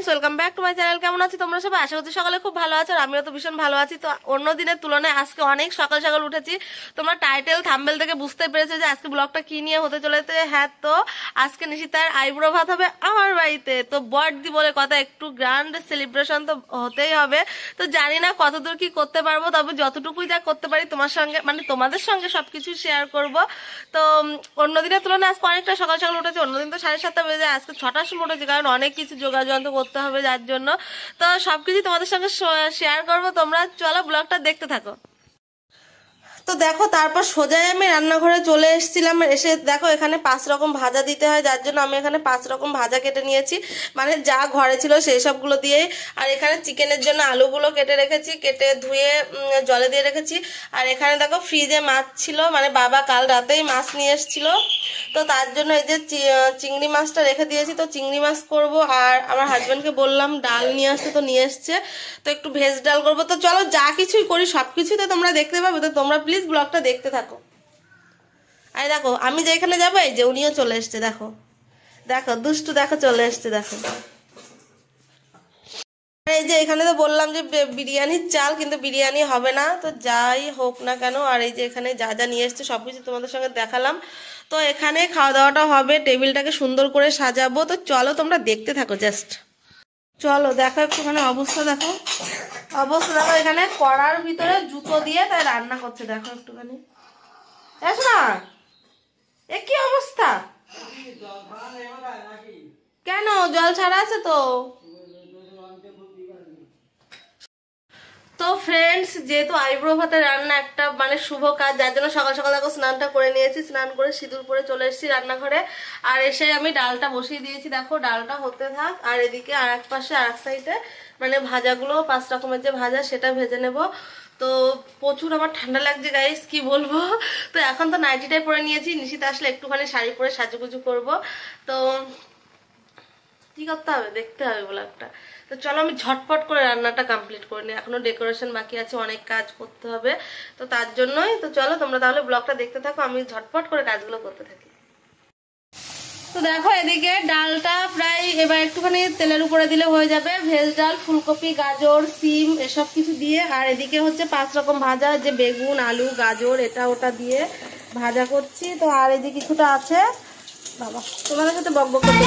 Welcome back to my channel. কেমন আছো তোমরা সবাই? আশা করছি সকালে খুব ভালো আছো আর আমিও তো ভীষণ ভালো আছি। তো অন্য দিনের তুলনায় আজকে অনেক সকাল সকাল উঠেছি। তোমরা টাইটেল থাম্বনেল থেকে বুঝতে পেরেছো যে আজকে ব্লগটা কি নিয়ে হতে চলেছে। হ্যাঁ, তো আজকে নিশিতার আইব্রো ভাত হবে আমার বাড়িতে। তো বার্থডে বলে কথা, একটু গ্র্যান্ড সেলিব্রেশন তো হতেই হবে। তো জানি না কতদূর কি করতে পারবো, তবে যতটুকুই যা করতে পারি তোমার সঙ্গে মানে তোমাদের সঙ্গে সবকিছু শেয়ার করব। তো অন্য দিনের তুলনায় আজকে অনেকটা সকাল সকাল উঠেছি। অন্যদিন তো 7:30 বেজে, আজকে 6টার সময় উঠেছি, কারণ অনেক কিছু যোগাযোগ করতে হবে যার জন্য। তো সবকিছু তোমাদের সঙ্গে শেয়ার করবো, তোমরা চলো ব্লগটা দেখতে থাকো। তো দেখো, তারপর সোজাই আমি রান্নাঘরে চলে এসেছিলাম। এসে দেখো এখানে 5 রকম ভাজা দিতে হয়, যার জন্য আমি এখানে 5 রকম ভাজা কেটে নিয়েছি, মানে যা ঘরে ছিল সেই সবগুলো দিয়েই। আর এখানে চিকেনের জন্য আলুগুলো কেটে রেখেছি, কেটে ধুয়ে জলে দিয়ে রেখেছি। আর এখানে দেখো ফ্রিজে মাছ ছিল, মানে বাবা কাল রাতেই মাছ নিয়ে এসেছিল, তো তার জন্য এই যে চিংড়ি মাছটা রেখে দিয়েছি। তো চিংড়ি মাছ করব। আর আমার হাজব্যান্ডকে বললাম ডাল নিয়ে আসতে, তো নিয়ে এসছে, তো একটু ভেজ ডাল করবো। তো চলো যা কিছুই করি সবকিছুই তো তোমরা দেখতে পাবে, তো তোমরা প্লিজ ব্লগটা দেখতে থাকো। আর দেখো আমি যেখানে যাবো, এই যে উনিও চলে এসছে, দেখো দেখো দুষ্টু, দেখো চলে এসছে, দেখো। এই যে এখানে তো বললাম যে বিরিয়ানির চাল, কিন্তু বিরিয়ানি হবে না, তো যাই হোক না কেন। আর এই যে এখানে যা যা নিয়ে এসছে সবকিছু তোমাদের সঙ্গে দেখালাম। তো এখানে খাওয়া দাওয়াটা হবে, টেবিলটাকে সুন্দর করে সাজাবো। তো চলো তোমরা দেখতে থাকো, জাস্ট চলো দেখো একটুখানি অবস্থা দেখো, অবস্থা দেখো। এখানে কড়ার ভিতরে জুতো দিয়ে তাই রান্না করছে, দেখো একটুখানি। এসো না, এ কি অবস্থা? কেন জল ছাড়া আছে তো? তো ফ্রেন্ডস, যেহেতু আইব্রো ভাতে রান্না একটা মানে শুভ কাজ, যার জন্য সকাল সকাল দেখো স্নানটা করে নিয়েছি, স্নান করে সিঁদুর পরে চলে এসেছি রান্নাঘরে। আর এসে আমি ডালটা বসিয়ে দিয়েছি, দেখো ডালটা হতে থাক। আর এদিকে আর এক পাশে আর এক সাইডে মানে ভাজাগুলো 5 রকমের যে ভাজা সেটা ভেজে নেব। তো প্রচুর আমার ঠান্ডা লাগছে গাইস, কি বলবো। তো এখন তো নাইটিটাই পরে নিয়েছি, নিশিতে আসলে একটুখানি শাড়ি পরে সাজুগুজু করব। তো কি করতে হবে, দেখতে হবে ব্লগটা। তো চলো আমি ঝটপট করে রান্নাটা কমপ্লিট করে নিই, এখনো ডেকোরেশন বাকি আছে, অনেক কাজ করতে হবে, তো তার জন্যই। তো চলো তোমরা তাহলে ব্লগটা দেখতে থাকো, আমি ঝটপট করে কাজগুলো করতে থাকি। তো দেখো এদিকে ডালটা প্রায় এবার একটুখানি তেলের উপরে দিলে হয়ে যাবে, ভেজ ডাল, ফুলকপি, গাজর, সিম এসব কিছু দিয়ে। আর এদিকে হচ্ছে 5 রকম ভাজা, যে বেগুন, আলু, গাজর এটা ওটা দিয়ে ভাজা করছি। তো আর এদিকে কিছুটা আছে, বাবা তোমাদের সাথে বক বক করতে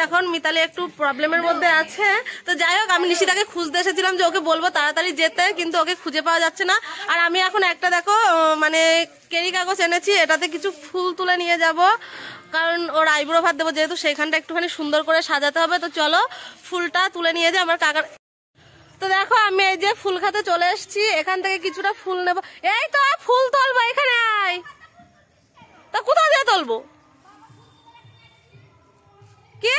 এখন মিতালি একটু প্রবলেমের মধ্যে আছে। তো যাই হোক, আমি নিশিতাকে খুঁজতে এসেছিলাম যে ওকে বলবো তাড়াতাড়ি যেতে, কিন্তু ওকে খুঁজে পাওয়া যাচ্ছে না। আর আমি এখন একটা দেখো মানে কেরি কাগজ এনেছি, এটাতে কিছু ফুল তুলে নিয়ে যাব, কারণ ওর আইব্রো ভাত দেবো, যেহেতু সেইখানটা একটুখানি সুন্দর করে সাজাতে হবে। তো চলো ফুলটা তুলে নিয়ে যাই আমার কাকার। তো দেখো আমি এই যে ফুল খাতে চলে এসেছি, এখান থেকে কিছুটা ফুল নেব। এই তো ফুল তুলবো, এখানে আয়। তা কোথা দিয়ে তুলবো? কি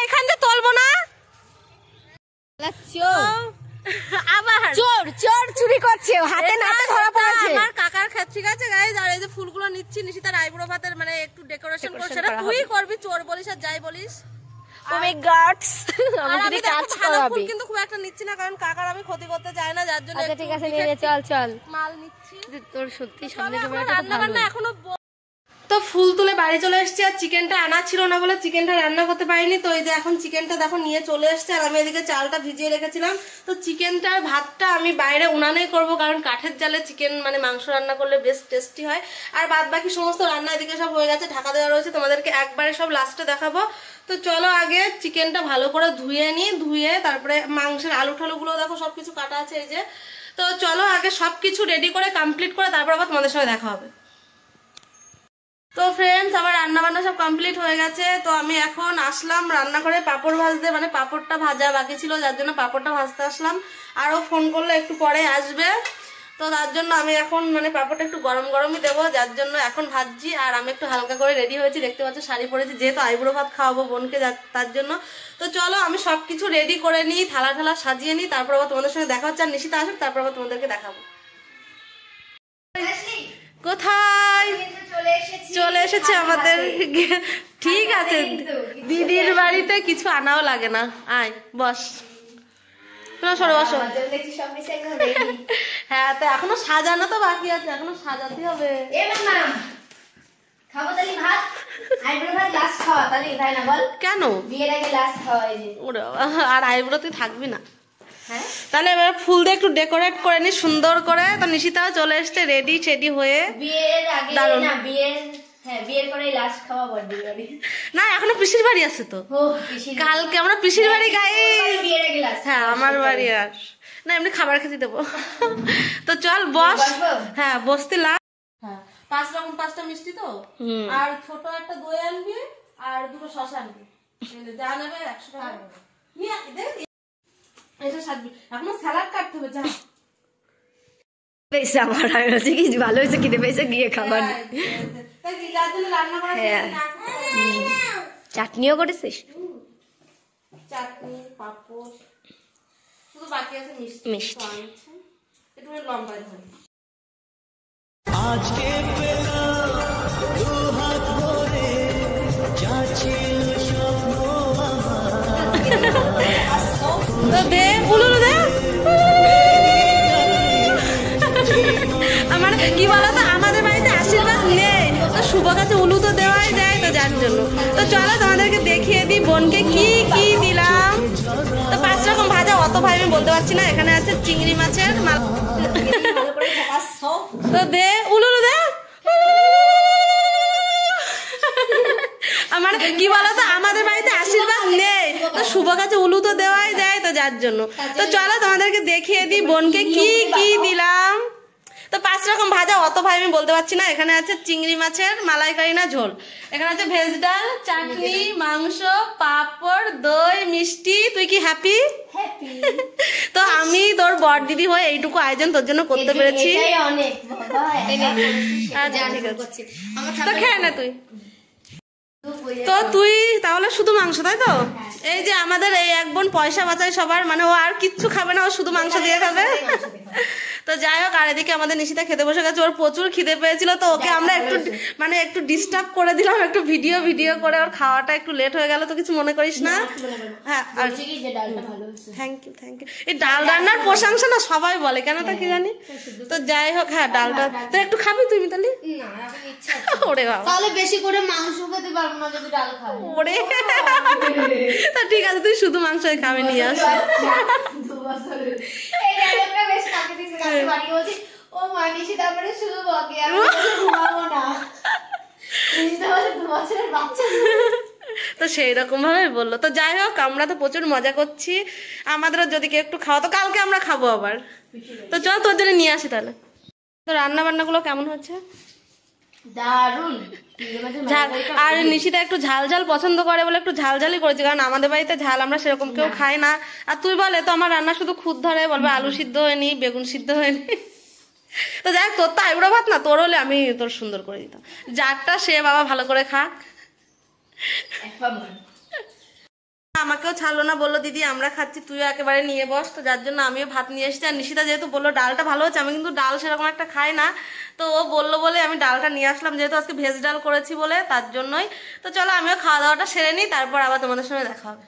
এইখান দিয়ে তুলবো না? আবার চোর চোর চুরি করছে, হাতে নাতে ধরা পড়েছে আমার কাকার ক্ষেত। ঠিক আছে গাইস, আর এই যে ফুলগুলো নিচ্ছি, নিশিতার আইব্রো ভাতের মানে একটু ডেকোরেশন করছে, তুই করবি, চোর বলিস আর যাই বলিস। ও মাই গড, আমি কাজ করাবি, কিন্তু খুব একটা নিচ্ছি না, কারণ কাকার আমি ক্ষতি করতে চাই না, যার জন্য। আচ্ছা ঠিক আছে, নিয়ে চল চল মাল নিচ্ছি। তোর সত্যি সামনে ক্যামেরাটা রান্না বান্না এখনো। তো ফুল তুলে বাড়ি চলে এসেছি, আর চিকেনটা আনা ছিল না বলে চিকেনটা রান্না করতে পারিনি। তো এই যে এখন চিকেনটা দেখো নিয়ে চলে এসছে, আর আমি এদিকে চালটা ভিজিয়ে রেখেছিলাম। তো চিকেনটার ভাতটা আমি বাইরে উনানেই করব, কারণ কাঠের জালে চিকেন মানে মাংস রান্না করলে বেশ টেস্টি হয়। আর বাদ বাকি সমস্ত রান্না এদিকে সব হয়ে গেছে, ঢাকা দেওয়া রয়েছে, তোমাদেরকে একবারে সব লাস্টে দেখাবো। তো চলো আগে চিকেনটা ভালো করে ধুয়ে নিই, ধুয়ে তারপরে মাংসের আলু ঠালুগুলো দেখো সবকিছু কাটা আছে এই যে। তো চলো আগে সবকিছু রেডি করে কমপ্লিট করে তারপর আবার তোমাদের সঙ্গে দেখা হবে। তো ফ্রেন্ডস, আমার রান্না বান্না সব কমপ্লিট হয়ে গেছে। তো আমি এখন আসলাম রান্না করে পাঁপড় ভাজতে, মানে পাঁপড়টা ভাজা বাকি ছিল, যার জন্য পাঁপড়টা ভাজতে আসলাম। আরও ফোন করলে একটু পরে আসবে। তো তার জন্য আমি এখন মানে পাঁপড়টা একটু গরম গরমই দেবো, যার জন্য এখন ভাজছি। আর আমি একটু হালকা করে রেডি হয়েছি, দেখতে পাচ্ছ শাড়ি পরেছি, যেহেতু আইবুড়ো ভাত খাওয়াবো বোনকে, তার জন্য। তো চলো আমি সবকিছু রেডি করে নিই, থালা ঠালা সাজিয়ে নিই, তারপর আবার তোমাদের সঙ্গে দেখা হচ্ছে। আর নিশিতা আসুক, তারপর আবার তোমাদেরকে দেখাবো। কোথায় চলে এসেছে আমাদের। ঠিক আছে, দিদির বাড়িতে কিছু আনাও লাগে না। আয় বস, সরে বসো। হ্যাঁ, তো এখনো সাজানো তো বাকি আছে, এখনো সাজাতে হবে। কেন? আর আইব্রো তুই থাকবি না? তাহলে এবার ফুল দিয়ে একটু ডেকোরেট করে নি সুন্দর করে। তো নিশিতাও চলে এসছে রেডি শেডি হয়ে। না, এখনো পিসির বাড়ি আছে তো, কালকে আমরা পিসির বাড়ি গাই। হ্যাঁ, আমার বাড়ি আর না, এমনি খাবার খেতে দেবো। তো চল বস। হ্যাঁ, বসতে লাগ। হ্যাঁ, 5 রকম 5টা মিষ্টি তো, আর ছোট একটা দই আনবি, আর 2টো শসা আনবি। যা নেবে 100 টাকা নিয়ে এটা সাজবি। এখনো স্যালাড কাটতে হবে। যা পয়সা আমার হচ্ছে কি ভালো হয়েছে, কিনে পয়সা গিয়ে খাবার। চাটনিও করেছিস? চাটনি, পাপড়, শুধু বাকি আছে মিষ্টি। একটু লম্বা ধরে। আজকে পেলাম দু হাত ভরে যা ছিল স্বপ্ন আমার। তো দে বুলুর দে। আমার কি বলতো, আমাদের বাড়িতে আশীর্বাদ নেই, তো শুভ কাছে উলু তো দেওয়াই যায়, তো যার জন্য। তো চলো তোমাদেরকে দেখিয়ে দিই বোনকে কি কি দিলাম। তো 5 রকম ভাজা, অত ভাই আমি বলতে পারছি না। এখানে আছে চিংড়ি মাছের তো দে উলু দে। আমার কি বলতো, আমাদের বাড়িতে আশীর্বাদ নেই, তো শুভ কাছে উলু তো দেওয়াই যায়, তো যার জন্য। তো চলো তোমাদেরকে দেখিয়ে দিই বোনকে কি কি দিলাম। তো 5 রকম ভাজা, অত ভাই আমি বলতে পারছি না। এখানে আছে চিংড়ি মাছের মালাইকারি না ঝোল, এখানে আছে ভেজ ডাল, চাটনি, মাংস, পাঁপড়, দই, মিষ্টি। তুই কি হ্যাপি? তো আমি তোর বড় দিদি হয়ে এইটুকু আয়োজন তোর জন্য করতে পেরেছি। তো খেয়ে না তুই। তো তুই তাহলে শুধু মাংস, তাই তো? এই যে আমাদের এই এক বোন পয়সা বাঁচায় সবার, মানে ও আর কিচ্ছু খাবে না, ও শুধু মাংস দিয়ে খাবে। তো যাই হোক, আর এদিকে আমাদের নিশিতা খেতে বসে গেছে, ওর প্রচুর খিদে পেয়েছিল, তো ওকে আমরা একটু ডিস্টার্ব করে দিলাম, একটু ভিডিও করে। ওর খাওয়াটা একটু লেট হয়ে গেল, তো কিছু মনে করিস না। হ্যাঁ, থ্যাংক ইউ। এই ডাল রান্নার প্রশংসা না সবাই বলে, কেন তা কি জানি। তো যাই হোক, হ্যাঁ ডালটা তো একটু খাবি তুই মিতালি? ওরে বাবা, তাহলে বেশি করে মাংস খেতে পারবো না যদি ডাল খাই। ওরে তা ঠিক আছে, তুই শুধু মাংস খাবে, নিয়ে আস। তো সেই রকম ভাবে বললো। তো যাই হোক, আমরা তো প্রচুর মজা করছি, আমাদেরও যদি কেউ একটু খাওয়া, তো কালকে আমরা খাবো আবার। তো চল তোর জন্য নিয়ে আসি তাহলে। তো রান্না বান্না গুলো কেমন হচ্ছে? দারুন। আর নিশিতা একটু ঝাল ঝাল পছন্দ করে বলে একটু ঝাল ঝালই করেছি, কারণ আমাদের বাড়িতে ঝাল আমরা সেরকম কেউ খাই না। আর তুই বলে তো আমার রান্না শুধু খুদ ধরে, বলবে আলু সিদ্ধ হয়নি, বেগুন সিদ্ধ হয়নি। তো যাই হোক, তোর তো আইবুড়ো ভাত না, তোর হলে আমি তোর সুন্দর করে দিতাম। যারটা সে বাবা ভালো করে খাক। আমাকেও ছাড়লো না, বললো দিদি আমরা খাচ্ছি, তুইও একেবারে নিয়ে বস। তো যার জন্য আমিও ভাত নিয়ে এসেছি। আর নিশিতা যেহেতু বললো ডালটা ভালো হচ্ছে, আমি কিন্তু ডাল সেরকম একটা খাই না, তো ও বললো বলে আমি ডালটা নিয়ে আসলাম, যেহেতু আজকে ভেজ ডাল করেছি বলে, তার জন্যই। তো চলো আমিও খাওয়া দাওয়াটা সেরে নিই, তারপর আবার তোমাদের সঙ্গে দেখা হবে।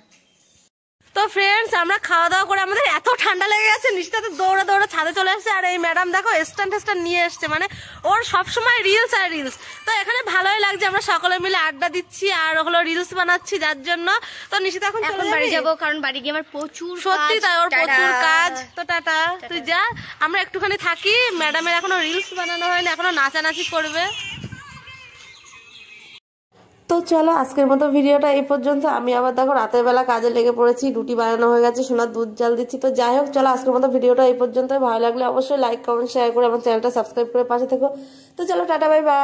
তো ফ্রেন্ডস, আমরা খাওয়া দাওয়া করে আমাদের এত ঠান্ডা লেগে গেছে, নিশিতা তো দৌড়ে দৌড়ে ছাদে চলে এসেছে। আর এই ম্যাডাম দেখো স্ট্যান্ড নিয়ে এসছে, মানে ওর সবসময় রিলস আর রিলস। তো এখানে ভালোই লাগছে, আমরা সকলে মিলে আড্ডা দিচ্ছি আর হলো রিলস বানাচ্ছি, যার জন্য। তো নিশিতা এখন বাড়ি যাবো, কারণ বাড়ি গিয়ে আমার প্রচুর, সত্যি তাই, ওর প্রচুর কাজ। তো টাটা, তুই যা, আমরা একটুখানি থাকি। ম্যাডামের এখনো রিলস বানানো হয়নি, এখনো নাচানাচি করবে। তো চলো আজকের মতো ভিডিওটা এই পর্যন্ত। আমি আবার দেখো রাতের বেলা কাজে লেগে পড়েছি, রুটি বানানো হয়ে গেছে, সোনার দুধ জাল দিচ্ছি। তো যাই হোক, চলো আজকের মতো ভিডিওটা এই পর্যন্ত। ভালো লাগলে অবশ্যই লাইক কমেন্ট শেয়ার করে আমার চ্যানেলটা সাবস্ক্রাইব করে পাশে থেকো। তো চলো টাটা, বাই বাই।